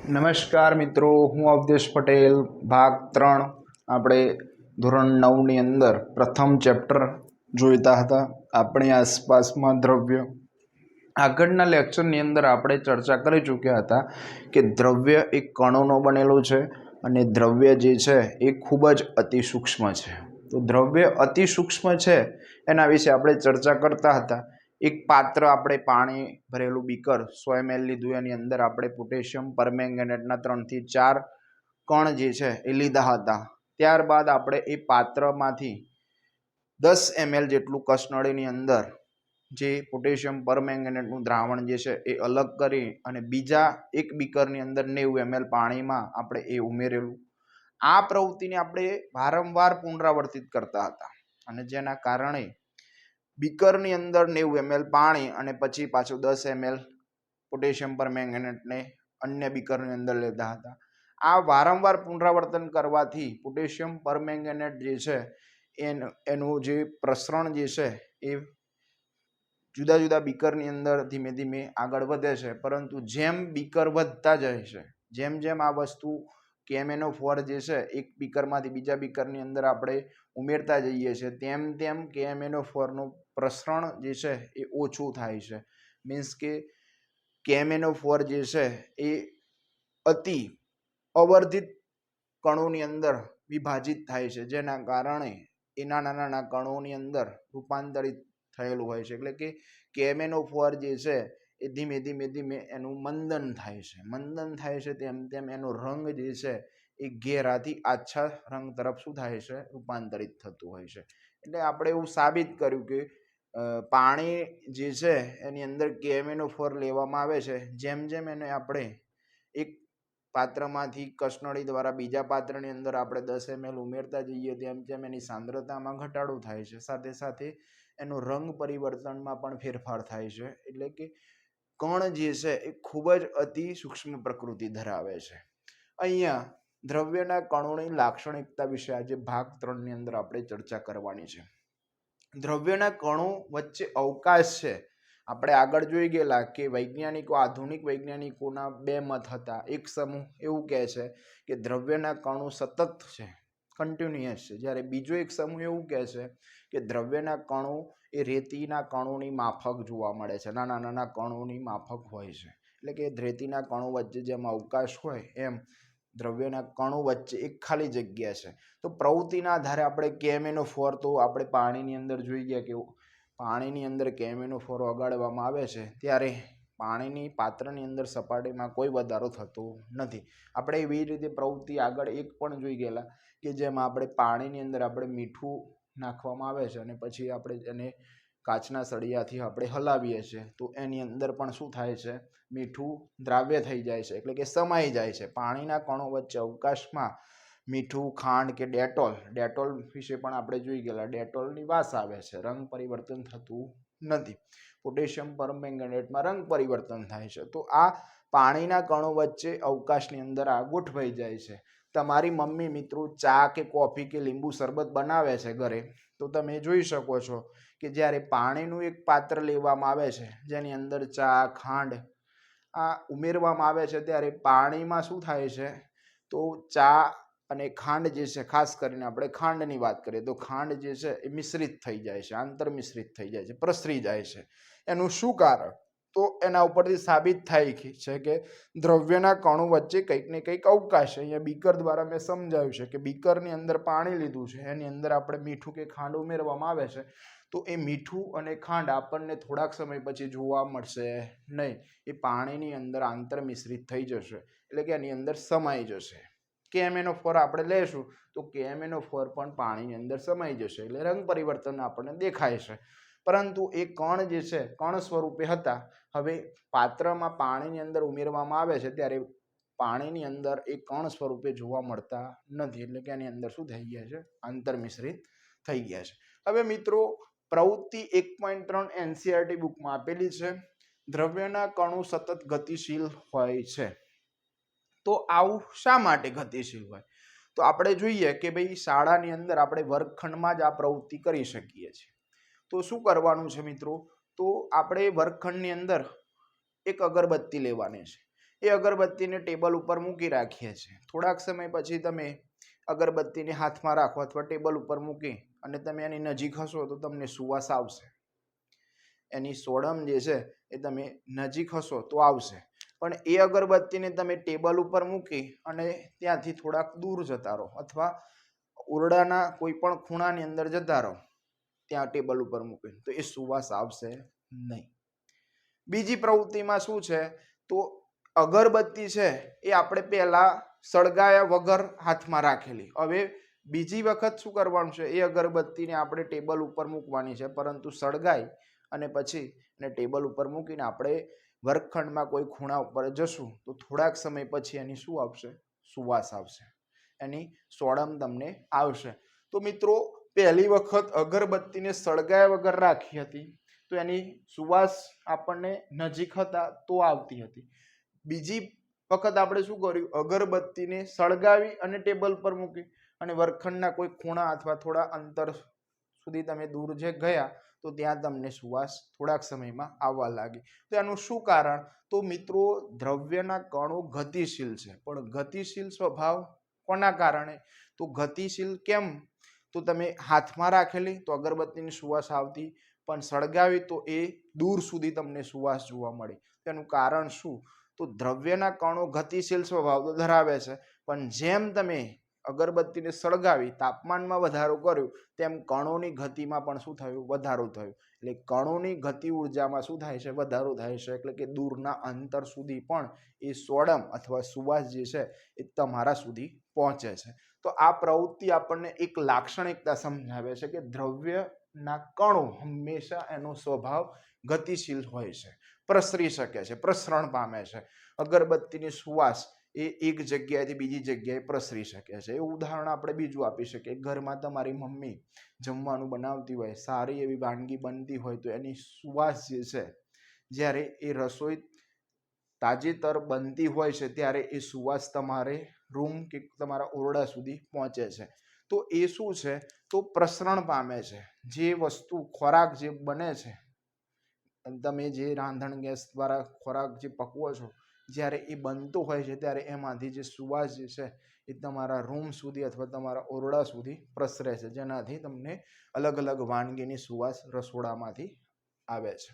નમસ્કાર મિત્રો, હું અવધેશ પટેલ. ભાગ 3 આપણે ધોરણ 9 ની અંદર પ્રથમ ચેપ્ટર જોઈતા હતા, આપણી આસપાસમાં દ્રવ્ય. આગળના લેક્ચરની અંદર આપણે ચર્ચા કરી ચૂક્યા હતા કે દ્રવ્ય એક કણોનો બનેલો છે અને દ્રવ્ય જે છે એ ખૂબ જ અતિ સૂક્ષ્મ છે. તો દ્રવ્ય અતિ સૂક્ષ્મ છે એના વિશે આપણે ચર્ચા કરતા હતા. એક પાત્ર આપણે પાણી ભરેલું બીકર 100 ml લીધું, એની અંદર આપણે પોટેશિયમ પરમેંગેનેટના 3 થી 4 કણ જે છે એ લીધા હતા. ત્યારબાદ આપણે એ પાત્રમાંથી 10 ml જેટલું કસનળીની અંદર જે પોટેશિયમ પરમેંગેનેટનું દ્રાવણ જે છે એ અલગ કરી અને બીજા એક બીકરની અંદર 90 ml પાણીમાં આપણે એ ઉમેરેલું. આ પ્રવૃત્તિને આપણે વારંવાર પુનરાવર્તિત કરતા હતા અને જેના કારણે બીકરની અંદર 90 ml પાણી અને પછી પાછું 10 ml પોટેશિયમ પરમેંગેનેટને અન્ય બીકરની અંદર લેતા હતા. આ વારંવાર પુનરાવર્તન કરવાથી પોટેશિયમ પરમેંગેનેટ જે છે એનું જે પ્રસરણ જે છે એ જુદા જુદા બીકરની અંદર ધીમે ધીમે આગળ વધે છે. પરંતુ જેમ બીકર વધતા જાય છે, જેમ જેમ આ વસ્તુ KMnO4 જે છે એક બીકરમાંથી બીજા બીકરની અંદર આપણે ઉમેરતા જઈએ છીએ, તેમ તેમ KMnO4 નું પ્રસરણ જે છે એ ઓછું થાય છે. મીન્સ કે KMnO4 જે છે એ અતિ અવર્ધિત કણોની અંદર વિભાજિત થાય છે, જેના કારણે એ નાના નાના કણોની અંદર રૂપાંતરિત થયેલું હોય છે. એટલે કે KMnO4 જે છે એ ધીમે ધીમે ધીમે એનું મંદન થાય છે. મંદન થાય છે તેમ તેમ એનો રંગ જે છે એ ઘેરાથી આછા રંગ તરફ શું થાય છે, રૂપાંતરિત થતું હોય છે. એટલે આપણે એવું સાબિત કર્યું કે પાણી જે છે એની અંદર KMnO4 લેવામાં આવે છે, જેમ જેમ એને આપણે એક પાત્રમાંથી કસનળી દ્વારા બીજા પાત્રની અંદર આપણે 10 ml ઉમેરતા જઈએ તેમ તેમ એની સાંદ્રતામાં ઘટાડો થાય છે, સાથે સાથે એનો રંગ પરિવર્તનમાં પણ ફેરફાર થાય છે. એટલે કે કણ જે છે એ ખૂબ જ અતિ સૂક્ષ્મ પ્રકૃતિ ધરાવે છે. અહીંયા દ્રવ્યના કણોની લાક્ષણિકતા વિશે આજે ભાગ 3 ની અંદર આપણે ચર્ચા કરવાની છે. દ્રવ્યના કણો વચ્ચે અવકાશ છે. આપણે આગળ જોઈ ગયેલા કે વૈજ્ઞાનિકો, આધુનિક વૈજ્ઞાનિકોના બે મત હતા. એક સમૂહ એવું કહે છે કે દ્રવ્યના કણો સતત છે, કન્ટિન્યુઅસ છે, જ્યારે બીજો એક સમૂહ એવું કહે છે કે દ્રવ્યના કણો એ રેતીના કણોની માફક જોવા મળે છે, નાના નાના કણોની માફક હોય છે. એટલે કે રેતીના કણો વચ્ચે જેમ અવકાશ હોય એમ દ્રવ્યના કણો વચ્ચે એક ખાલી જગ્યા છે. તો પ્રવૃત્તિના આધારે આપણે KMnO4 તો આપણે પાણીની અંદર જોઈ ગયા કે પાણીની અંદર KMnO4 ઓગાળવામાં આવે છે ત્યારે પાણીની પાત્રની અંદર સપાટીમાં કોઈ વધારો થતો નથી. આપણે એવી રીતે પ્રવૃત્તિ આગળ એક પણ જોઈ ગયેલા કે જેમાં આપણે પાણીની અંદર આપણે મીઠું નાખવામાં આવે છે અને પછી આપણે એને કાચના સળિયાથી આપણે હલાવીએ છીએ તો એની અંદર પણ શું થાય છે, મીઠું દ્રાવ્ય થઈ જાય છે, એટલે કે સમાઈ જાય છે. પાણીના કણો વચ્ચે અવકાશમાં મીઠું, ખાંડ કે ડેટોલ વિશે પણ આપણે જોઈ ગયેલા. ડેટોલની વાસ આવે છે, રંગ પરિવર્તન થતું નથી. પોટેશિયમ પરમેંગેનેટમાં રંગ પરિવર્તન થાય છે. તો આ પાણીના કણો વચ્ચે અવકાશની અંદર આ ગોઠવાઈ જાય છે. તમારી મમ્મી મિત્રો ચા કે કોફી કે લીંબુ શરબત બનાવે છે ઘરે, તો તમે જોઈ શકો છો કે જ્યારે પાણીનું એક પાત્ર લેવામાં આવે છે જેની અંદર ચા, ખાંડ આ ઉમેરવામાં આવે છે, ત્યારે પાણીમાં શું થાય છે, તો ચા અને ખાંડ જે છે, ખાસ કરીને આપણે ખાંડની વાત કરીએ તો ખાંડ જે છે એ મિશ્રિત થઈ જાય છે, આંતર મિશ્રિત થઈ જાય છે, પ્રસરી જાય છે. એનું શું કારણ? તો એના ઉપરથી સાબિત થાય છે કે દ્રવ્યના કણો વચ્ચે કંઈક ને કંઈક અવકાશ છે. અહીંયા બીકર દ્વારા મેં સમજાવ્યું છે કે બીકરની અંદર પાણી લીધું છે, એની અંદર આપણે મીઠું કે ખાંડ ઉમેરવામાં આવે છે, તો એ મીઠું અને ખાંડ આપણને થોડાક સમય પછી જોવા મળશે નહીં, એ પાણીની અંદર આંતર મિશ્રિત થઈ જશે, એટલે કે એની અંદર સમાઈ જશે. KMnO4 આપણે લેશું તો KMnO4 પણ પાણીની અંદર સમાઈ જશે, એટલે રંગ પરિવર્તન આપણને દેખાય છે. પરંતુ એ કણ જે છે કણ સ્વરૂપે હતા, હવે પાત્રમાં પાણીની અંદર ઉમેરવામાં આવે છે ત્યારે પાણીની અંદર એ કણ સ્વરૂપે જોવા મળતા નથી, એટલે કે એની અંદર શું થઈ ગયા છે, આંતર મિશ્રિત થઈ ગયા છે. હવે મિત્રો પ્રવૃત્તિ 1.3 NCERT બુકમાં આપેલી છે. દ્રવ્યના કણો સતત ગતિશીલ હોય છે. તો આવું શા માટે ગતિશીલ હોય? તો આપણે જોઈએ કે ભાઈ શાળાની અંદર આપણે વર્ગખંડમાં જ આ પ્રવૃત્તિ કરી શકીએ છીએ. તો શું કરવાનું છે મિત્રો? તો આપણે વર્ગખંડની અંદર એક અગરબત્તી લેવાની છે. એ અગરબત્તીને ટેબલ ઉપર મૂકી રાખીએ છીએ. થોડાક સમય પછી તમે અગરબત્તીને હાથમાં રાખો અથવા ટેબલ ઉપર મૂકી અને તમે એની નજીક હશો તો તમને સુવાસ આવશે. એની સોડમ જે છે એ તમે નજીક હશો તો આવશે. પણ એ અગરબત્તીને તમે ટેબલ ઉપર મૂકી અને ત્યાંથી થોડાક દૂર જતા રહો અથવા ઓરડાના કોઈ પણ ખૂણાની અંદર જતા રહો ત્યાં ટેબલ ઉપર મૂકીને, તો એ સુવાસ આવશે નહીં. બીજી પ્રવૃત્તિમાં શું છે, તો અગરબત્તી છે એ આપણે પહેલા સળગાયા વગર હાથમાં રાખેલી. હવે બીજી વખત શું કરવાનું છે, એ અગરબત્તીને આપણે ટેબલ ઉપર મૂકવાની છે, પરંતુ સળગાઈ અને પછી એને ટેબલ ઉપર મૂકીને આપણે વર્ગખંડમાં કોઈ ખૂણા ઉપર જશું તો થોડાક સમય પછી એની શું આવશે, સુવાસ આવશે, એની સોડમ તમને આવશે. તો મિત્રો પહેલી વખત અગરબત્તીને સળગાયા વગર રાખી હતી તો એની સુવાસ આપણને નજીક હતા તો આવતી હતી. બીજી વખત આપણે શું કર્યું, અગરબત્તીને સળગાવી અને ટેબલ પર મૂકી અને વર્ગખંડના કોઈ ખૂણા અથવા થોડા અંતર સુધી તમે દૂર જે ગયા તો ત્યાં તમને સુવાસ થોડાક સમયમાં આવવા લાગી. તો એનું શું કારણ, તો મિત્રો દ્રવ્યના કણો ગતિશીલ છે, પણ ગતિશીલ સ્વભાવ કોના કારણે, તો ગતિશીલ કેમ, તો તમે હાથમાં રાખેલી તો અગરબત્તીની સુવાસ આવતી, પણ સળગાવી તો એ દૂર સુધી તમને સુવાસ જોવા મળી. તેનું કારણ શું, તો દ્રવ્યના કણો ગતિશીલ સ્વભાવ તો ધરાવે છે, પણ જેમ તમે અગરબત્તીને સળગાવી તાપમાનમાં વધારો કર્યો તેમ કણોની ગતિમાં પણ શું થયું, વધારો થયો. એટલે કણોની ગતિ ઉર્જામાં શું થાય છે, વધારો થાય છે. એટલે કે દૂરના અંતર સુધી પણ એ સોડમ અથવા સુવાસ જે છે એ તમારા સુધી પહોંચે છે. તો આ પ્રવૃત્તિ આપણને એક લાક્ષણિકતા સમજાવે છે કે દ્રવ્યના કણો હંમેશા એનો સ્વભાવ ગતિશીલ હોય છે, પ્રસરી શકે છે, પ્રસરણ પામે છે. અગરબત્તીની સુવાસ એ એક જગ્યાએથી બીજી જગ્યાએ પ્રસરી શકે છે. એવું ઉદાહરણ આપણે બીજું આપી શકીએ. ઘરમાં તમારી મમ્મી જમવાનું બનાવતી હોય, સારી એવી વાનગી બનતી હોય તો એની સુવાસ જે છે, જ્યારે એ રસોઈ તાજેતર બનતી હોય છે ત્યારે એ સુવાસ તમારે રૂમ કે તમારા ઓરડા સુધી પહોંચે છે. તો એ શું છે, તો પ્રસરણ પામે છે. જે વસ્તુ ખોરાક જે બને છે, તમે જે રાંધણ ગેસ દ્વારા ખોરાક જે પકવો છો, જ્યારે એ બનતો હોય છે ત્યારે એમાંથી જે સુવાસ જે છે એ તમારા રૂમ સુધી અથવા તમારા ઓરડા સુધી પ્રસરે છે, જેનાથી તમને અલગ અલગ વાનગીની સુવાસ રસોડામાંથી આવે છે.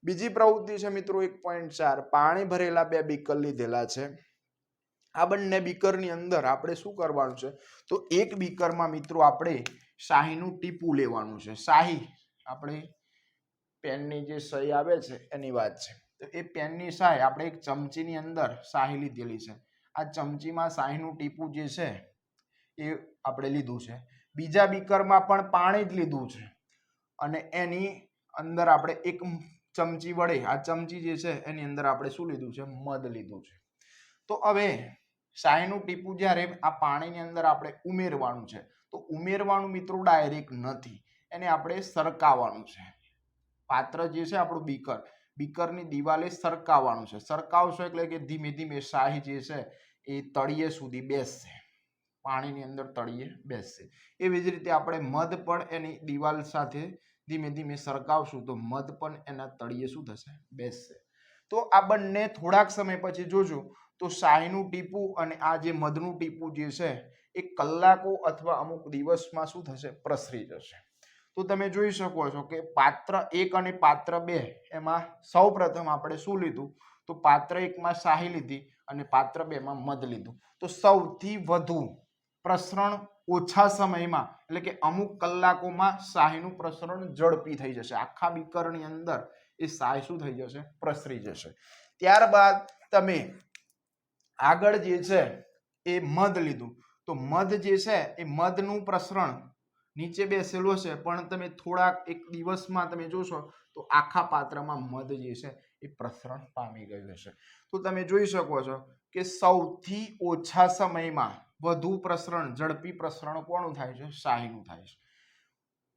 બીજી પ્રવૃત્તિ છે મિત્રો 1.4, પાણી ભરેલા 2 બીકર લીધેલા છે. આ બંને બીકરની અંદર આપણે શું કરવાનું છે, તો એક બીકરમાં મિત્રો આપણે શાહીનું ટીપું લેવાનું છે. શાહી આપણે પેનની જે સહી આવે છે એની વાત છે. તો એ પેનની શાહી આપણે એક ચમચીની અંદર શાહી લીધેલી છે. આ ચમચીમાં શાહીનું ટીપું જે છે એ આપણે લીધું છે. બીજા બીકરમાં પણ પાણી જ લીધું છે અને એની અંદર આપણે એક ચમચી વડે, આ ચમચી જે છે એની અંદર આપણે શું લીધું છે, મધ લીધું છે. તો હવે શાહીનું ટીપું જ્યારે આ પાણીની અંદર આપણે ઉમેરવાનું છે, તો ઉમેરવાનું મિત્રો ડાયરેક્ટ નથી, એને આપણે સરકાવવાનું છે. પાત્ર જે છે આપણું બીકરની દિવાલે સરકાવવાનું છે. સરકાવશો એટલે કે ધીમે ધીમે શાહી જે છે એ તળિયે સુધી બેસશે, પાણીની અંદર તળિયે બેસશે. એવી જ રીતે આપણે મધ પણ એની દિવાલ સાથે ધીમે ધીમે સરકાવશું તો મધ પણ એના તળિયે શું થશે, બેસશે. તો આ બંને થોડાક સમય પછી જોજો તો શાહીનું ટીપું અને આ જે મધનું ટીપું જે છે એ કલાકો અથવા અમુક દિવસમાં શું થશે, પ્રસરી જશે. તો તમે જોઈ શકો છો કે પાત્ર 1 અને પાત્ર 2 એમાં સૌ પ્રથમ આપણે શું લીધું, તો પાત્ર 1માં શાહી લીધી અને પાત્ર 2માં મધ લીધું. તો સૌથી વધુ પ્રસરણ ઓછા સમયમાં એટલે કે અમુક કલાકોમાં શાહીનું પ્રસરણ ઝડપી થઈ જશે. આખા બીકરની અંદર એ શાહી શું થઈ જશે, પ્રસરી જશે. ત્યારબાદ તમે આગળ જે છે એ મધ લીધું. તો મધ જે છે એ મધનું પ્રસરણ નીચે બેસેલું હશે, પણ તમે થોડાક એક દિવસમાં તમે જોશો તો આખા પાત્રમાં મધ જે છે એ પ્રસરણ પામી ગયું હશે. તો તમે જોઈ શકો છો કે સૌથી ઓછા સમયમાં વધુ પ્રસરણ, ઝડપી પ્રસરણ કોનું થાય છે, શાહીનું થાય છે.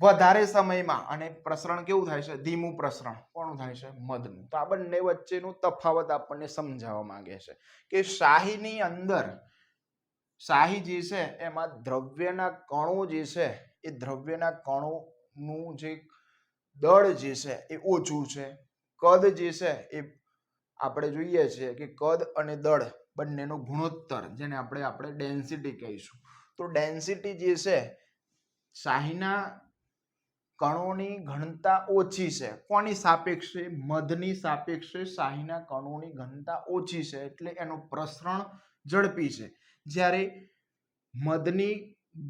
વધારે સમયમાં અને પ્રસરણ કેવું થાય છે, ધીમું પ્રસરણ કોનું થાય છે, મધનું. તો આ બંને વચ્ચેનો તફાવત આપણને સમજાવવા માંગે છે કે શાહીની અંદર, શાહી જે છે એમાં દ્રવ્યના કણો જે છે એ દ્રવ્યના કણોનું જે દળ જે છે એ ઓછું છે, કદ જે છે એ આપણે જોઈએ છીએ કે કદ અને દળ બંનેનો ગુણોત્તર, જેને આપણે ડેન્સિટી કહીશું, તો ડેન્સિટી જે છે શાહીના કણોની ઘનતા ઓછી છે. કોની સાપેક્ષે? મધની સાપેક્ષે શાહીના કણોની ઘનતા ઓછી છે, એટલે એનું પ્રસરણ ઝડપી છે. જ્યારે મધની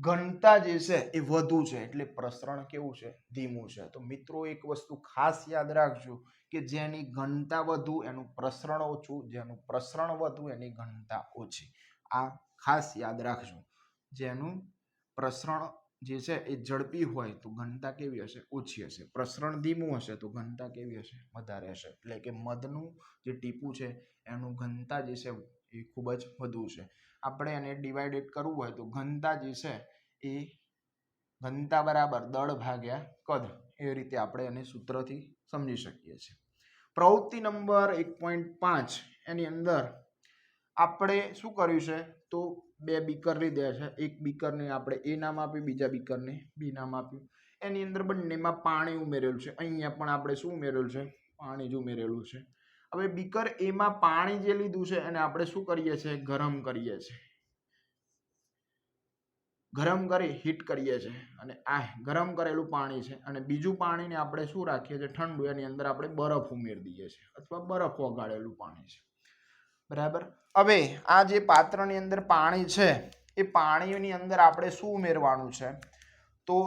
ઘનતા જે છે એ વધુ છે, એટલે પ્રસરણ કેવું છે? ધીમું છે. તો મિત્રો એક વસ્તુ ખાસ યાદ રાખજો કે જેની ઘનતા વધુ એનું પ્રસરણ ઓછું, જેનું પ્રસરણ વધુ એની ઘનતા ઓછી. આ ખાસ યાદ રાખજો. જેનું પ્રસરણ જે છે એ ઝડપી હોય તો ઘનતા કેવી હશે? ઓછી હશે. પ્રસરણ ધીમું હશે તો ઘનતા કેવી હશે? વધારે હશે. એટલે કે મધનું જે ટીપું છે એનું ઘનતા જે છે એ ખૂબ જ વધુ છે. આપણે એને ડિવાઇડેડ કરવું હોય તો ઘનતા જે છે એ ઘનતા બરાબર દળ ભાગ્યા કદ, એ રીતે આપણે એને સૂત્રથી સમજી શકીએ છીએ. પ્રવૃત્તિ નંબર 1.5 એની અંદર આપણે શું કર્યું છે? તો બે બીકર લીધા છે. એક બીકરને આપણે એ નામ આપ્યું, બીજા બીકરને બી નામ આપ્યું. એની અંદર બંનેમાં પાણી ઉમેરેલું છે. અહીંયા પણ આપણે શું ઉમેરેલું છે? પાણી જ ઉમેરેલું છે. હવે બીકર એમાં પાણી જે લીધું છે એને આપણે શું કરીએ છીએ? ગરમ કરીએ છીએ. ગરમ કરી હીટ કરીએ છીએ, અને આ ગરમ કરેલું પાણી છે, અને બીજું પાણીને આપણે શું રાખીએ છીએ? ઠંડુ. એની અંદર આપણે બરફ ઉમેરી દઈએ છીએ, અથવા બરફ ઓગાળેલું પાણી છે. બરાબર. હવે આ જે પાત્રની અંદર પાણી છે એ પાણીની અંદર આપણે શું ઉમેરવાનું છે? તો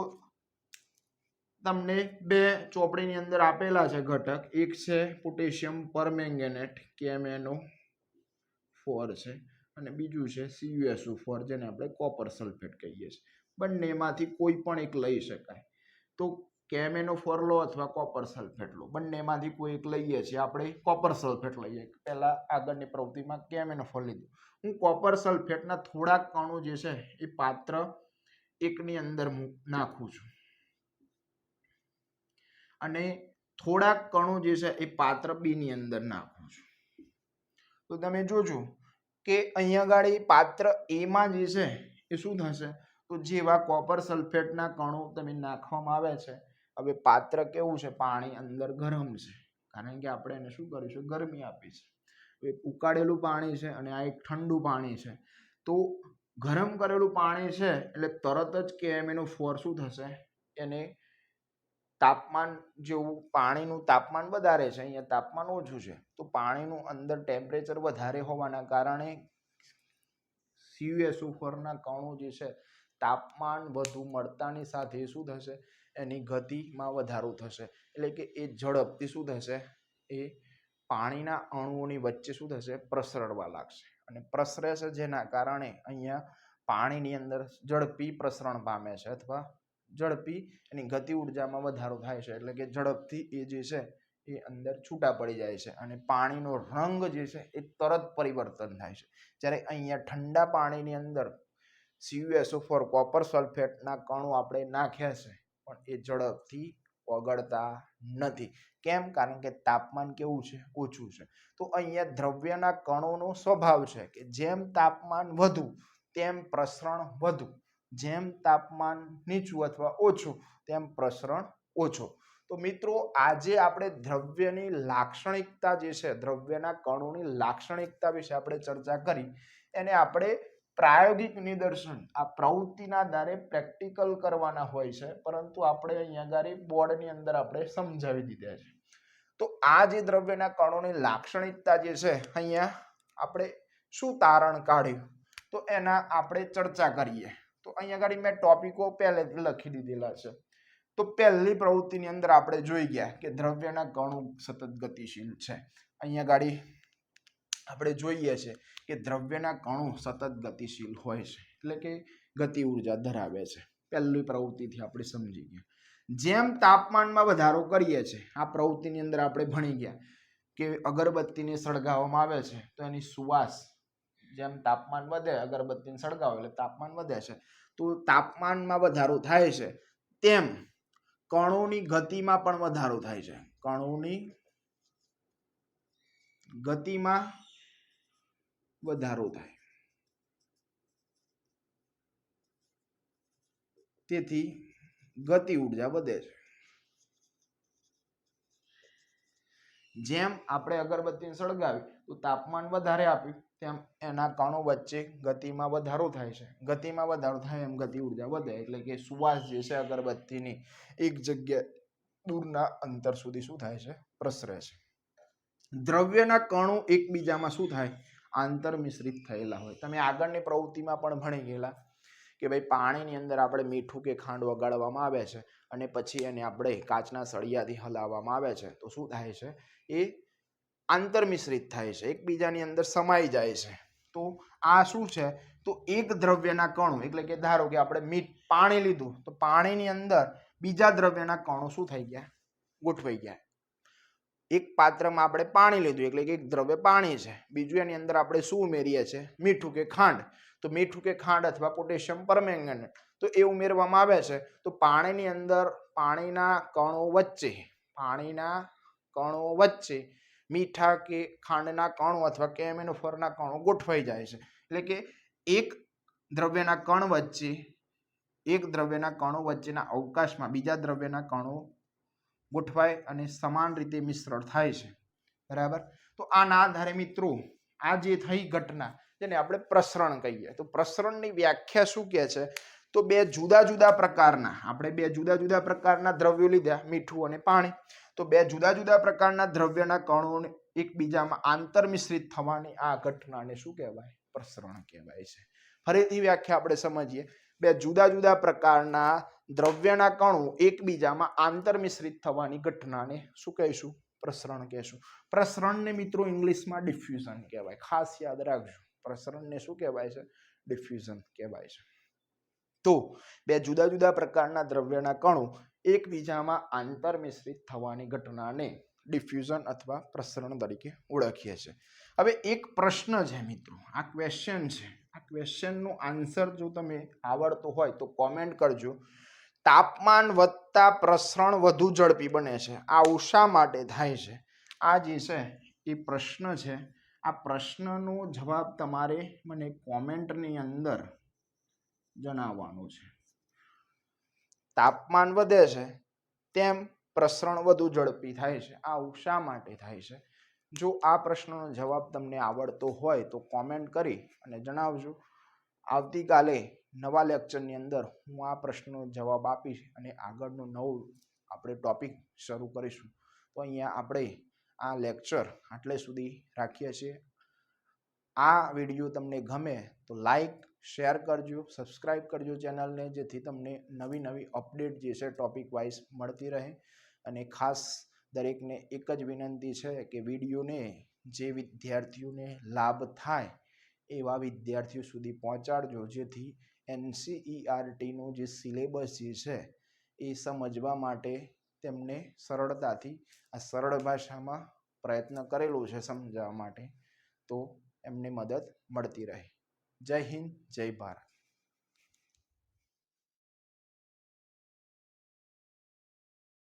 તમને બે ચોપડીની અંદર આપેલા છે ઘટક. એક છે પોટેશિયમ પરમેંગેનેટ KMnO4 છે, અને બીજું છે CuSO4 જેને આપણે કોપર સલ્ફેટ કહીએ છીએ. બંનેમાંથી કોઈ પણ એક લઈ શકાય. તો KMnO4 લો અથવા કોપર સલ્ફેટ લો, બંનેમાંથી કોઈ એક લઈએ છીએ. આપણે કોપર સલ્ફેટ લઈએ. પહેલા આગળની પ્રવૃત્તિમાં KMnO4 લીધું. હું કોપર સલ્ફેટના થોડાક કણો જે છે એ પાત્ર એકની અંદર નાખું છું, અને થોડાક કણો જે છે એ પાત્ર બી ની અંદર નાખું છું. તો તમે જોજો કે અહીંયા ગાડી પાત્ર એ માં જે છે એ શું થશે? તો જેવા કોપર સલ્ફેટના કણો તમે નાખવામાં આવે છે, હવે પાત્ર કેવું છે? પાણી અંદર ગરમ છે, કારણ કે આપણે એને શું કરીશું? ગરમી આપી છે. હવે ઉકાળેલું પાણી છે અને આ એક ઠંડુ પાણી છે. તો ગરમ કરેલું પાણી છે એટલે તરત જ KMnO4 શું થશે? એને તાપમાન જેવું, પાણીનું તાપમાન વધારે છે, અહીંયા તાપમાન ઓછું છે, તો પાણીનું અંદર ટેમ્પરેચર વધારે હોવાના કારણે CuSO4 ના કણો જે છે તાપમાન વધુ મળતાની સાથે શું થશે? એની ગતિમાં વધારો થશે. એટલે કે એ ઝડપથી શું થશે? એ પાણીના અણુઓની વચ્ચે શું થશે? પ્રસરવા લાગશે. અને પ્રસરે છે જેના કારણે અહીંયા પાણીની અંદર ઝડપી પ્રસરણ પામે છે, અથવા ઝડપી એની ગતિ ઉર્જામાં વધારો થાય છે. એટલે કે ઝડપથી એ જે છે એ અંદર છૂટા પડી જાય છે, અને પાણીનો રંગ જે છે એ તરત પરિવર્તન થાય છે. જ્યારે અહીંયા ઠંડા પાણીની અંદર CuSO4 કોપર સલ્ફેટના કણો આપણે નાખ્યા છે, પણ એ ઝડપથી ઓગળતા નથી. કેમ? કારણ કે તાપમાન કેવું છે? ઓછું છે. તો અહીંયા દ્રવ્યના કણોનો સ્વભાવ છે કે જેમ તાપમાન વધુ તેમ પ્રસરણ વધુ, જેમ તાપમાન નીચું અથવા ઓછું તેમ પ્રસરણ ઓછો. તો મિત્રો આજે આપણે દ્રવ્યની લાક્ષણિકતા જે છે, દ્રવ્યના કણોની લાક્ષણિકતા વિશે આપણે ચર્ચા કરી. એને આપણે પ્રાયોગિક નિદર્શન, આ પ્રવૃત્તિના આધારે પ્રેક્ટિકલ કરવાના હોય છે, પરંતુ આપણે અહીંયા આગળ બોર્ડની અંદર આપણે સમજાવી દીધા છે. તો આ જે દ્રવ્યના કણોની લાક્ષણિકતા જે છે, અહીંયા આપણે શું તારણ કાઢ્યું તો એના આપણે ચર્ચા કરીએ. તો અહીંયા આગળ મેં ટોપિકો પહેલેથી લખી દીધેલા છે. તો પહેલી પ્રવૃત્તિની અંદર આપણે જોઈ ગયા કે દ્રવ્યના કણો સતત ગતિશીલ છે. અહીંયા આગળ આપણે જોઈએ છે કે દ્રવ્યના કણો સતત ગતિશીલ હોય છે, એટલે કે ગતિ ઉર્જા ધરાવે છે. પહેલી પ્રવૃત્તિથી આપણે સમજી ગયા. જેમ તાપમાનમાં વધારો કરીએ છીએ, આ પ્રવૃત્તિની અંદર આપણે ભણી ગયા કે અગરબત્તીને સળગાવવામાં આવે છે તો એની સુવાસ, જેમ તાપમાન વધે અગરબત્તીને સળગાવો એટલે તાપમાન વધે છે. તો તાપમાનમાં વધારો થાય છે તેમ કણોની ગતિમાં પણ વધારો થાય છે. કણોની ગતિમાં વધારો થાય, તેથી ગતિ ઉર્જા વધે છે. જેમ આપણે અગરબત્તીને સળગાવી તો તાપમાન વધારે આપ્યું તેમ એના કણો વચ્ચે ગતિમાં વધારો થાય છે. ગતિમાં વધારો થાય એમ ગતિ ઉર્જા વધે, એટલે કે સુવાસ જે છે અગરબત્તીની એક જગ્યાએ દૂરના અંતર સુધી શું થાય છે? પ્રસરે છે. દ્રવ્યના કણો એકબીજામાં શું થાય? આંતર મિશ્રિત થયેલા હોય. તમે આગળની પ્રવૃત્તિમાં પણ ભણી ગયેલા કે ભાઈ પાણીની અંદર આપણે મીઠું કે ખાંડ ઓગાળવામાં આવે છે અને પછી એને આપણે કાચના સળિયાથી હલાવવામાં આવે છે તો શું થાય છે? એ આંતર મિશ્રિત થાય છે, એકબીજાની અંદર સમાઈ જાય છે. તો આ શું છે? તો એક દ્રવ્યના કણો, એટલે કે ધારો કે આપણે પાણી લીધું તો પાણીની અંદર બીજા દ્રવ્યના કણો શું થઈ ગયા? ગોઠવાઈ ગયા. એક પાત્રમાં આપણે પાણી લીધું એટલે કે એક દ્રવ્ય પાણી છે, બીજું એની અંદર આપણે શું ઉમેરીએ છીએ? મીઠું કે ખાંડ. તો મીઠું કે ખાંડ અથવા પોટેશિયમ પરમેંગનેટ તો એ ઉમેરવામાં આવે છે. તો પાણીની અંદર પાણીના કણો વચ્ચે મીઠા કે ખાંડના કણો અથવા કેમિનોફરના કણો ગોઠવાઈ જાય છે. એટલે કે એક દ્રવ્યના કણો વચ્ચેના અવકાશમાં બીજા દ્રવ્યના કણો ગોઠવાય અને સમાન રીતે મિશ્રણ થાય છે. બરાબર. તો આના આધારે મિત્રો આ જે થઈ ઘટના જેને આપણે પ્રસરણ કહીએ. તો પ્રસરણની વ્યાખ્યા શું કહે છે? તો બે જુદા જુદા પ્રકારના દ્રવ્યો લીધા, મીઠું અને પાણી. તો બે જુદા જુદા પ્રકારના દ્રવ્યના કણોને એકબીજામાં આંતર મિશ્રિત થવાની આ ઘટનાને શું કહેવાય? પ્રસરણ કહેવાય છે. ફરીથી વ્યાખ્યા આપણે સમજીએ. બે જુદા જુદા પ્રકારના દ્રવ્યના કણો એકબીજામાં આંતર મિશ્રિત થવાની ઘટનાને શું કહીશું? પ્રસરણ કહેશું. પ્રસરણને મિત્રો ઇંગ્લિશમાં ડિફ્યુઝન કહેવાય. ખાસ યાદ રાખજો, પ્રસરણને શું કહેવાય છે? ડિફ્યુઝન કહેવાય છે. તો બે જુદા જુદા પ્રકારના દ્રવ્યના કણો એકબીજામાં આંતર મિશ્રિત થવાની ઘટનાને ડિફ્યુઝન અથવા પ્રસરણ તરીકે ઓળખીએ છીએ. હવે એક પ્રશ્ન છે મિત્રો, આ ક્વેશ્ચન છે. આ ક્વેશ્ચનનો આન્સર જો તમે આવડતો હોય તો કોમેન્ટ કરજો. તાપમાન વધતા પ્રસરણ વધુ ઝડપી બને છે, આવું શા માટે થાય છે? આ જે છે એ પ્રશ્ન છે. આ પ્રશ્નનો જવાબ તમારે મને કોમેન્ટની અંદર જણાવવાનું છે. તાપમાન વધે છે તેમ પ્રસરણ વધુ ઝડપી થાય છે, આવું શા માટે થાય છે? જો આ પ્રશ્નનો જવાબ તમને આવડતો હોય તો કોમેન્ટ કરી અને જણાવજો. આવતીકાલે નવા લેક્ચરની અંદર હું આ પ્રશ્નનો જવાબ આપીશ અને આગળનું નવું આપણે ટોપિક શરૂ કરીશું. તો અહીંયા આપણે આ લેક્ચર આટલે સુધી રાખીએ છીએ. આ વિડીયો તમને ગમે તો લાઈક, શેર કરજો, સબસ્ક્રાઈબ કરજો ચેનલને, જેથી તમને નવી નવી અપડેટ જે છે ટોપિક વાઇઝ મળતી રહે. અને ખાસ દરેકને એક જ વિનંતી છે કે વિડીયોને જે વિદ્યાર્થીઓને લાભ થાય એવા વિદ્યાર્થીઓ સુધી પહોંચાડજો, જેથી NCERTનો જે સિલેબસ જે છે એ સમજવા માટે તેમને સરળતાથી આ સરળ ભાષામાં પ્રયત્ન કરેલો છે સમજાવવા માટે, તો એમને મદદ મળતી રહે. જય હિન્દ, જય ભારત.